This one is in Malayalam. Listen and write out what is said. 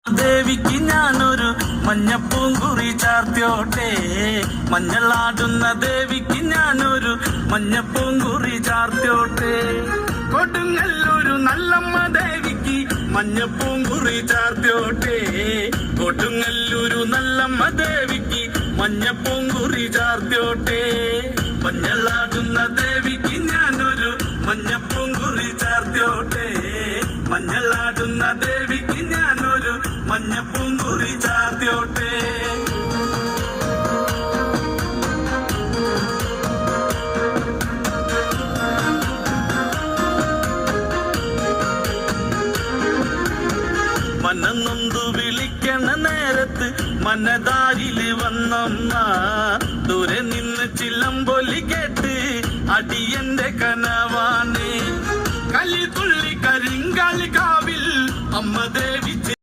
ദേവിക്ക് ഞാനൊരു മഞ്ഞപ്പൂങ്കുറി ചാർത്തിയോട്ടെ, മഞ്ഞളാടുന്ന ദേവിക്ക് ഞാനൊരു മഞ്ഞപ്പൂങ്കുറി ചാർത്തിയോട്ടെ. കൊടുങ്ങല്ലൂരു നല്ലമ്മ ദേവിക്ക് മഞ്ഞപ്പൂങ്കുറി ചാർത്തിയോട്ടെ, കൊടുങ്ങല്ലൂരു നല്ലമ്മ ദേവിക്ക് മഞ്ഞപ്പൂങ്കുറി ചാർത്തിയോട്ടെ. മഞ്ഞളാടുന്ന ദേവിക്ക് ഞാനൊരു മഞ്ഞപ്പൂങ്കുറി ചാർത്തിയോട്ടെ, മഞ്ഞളാടുന്ന ദേവിക്ക് ഞാനൊരു മഞ്ഞപ്പൂങ്കുറി ചാർത്തിയോട്ടെ. മനന്നൊന്തു വിളിക്കണ നേരത്ത് മനതാരില് വന്നമ്മ, ദൂരെ നിന്ന് ചിലമ്പൊലി കേട്ട് അടിയന്റെ കനവാണ്. കലിതുള്ളി കരിങ്കാളി കാവിൽ അമ്മ ദേവി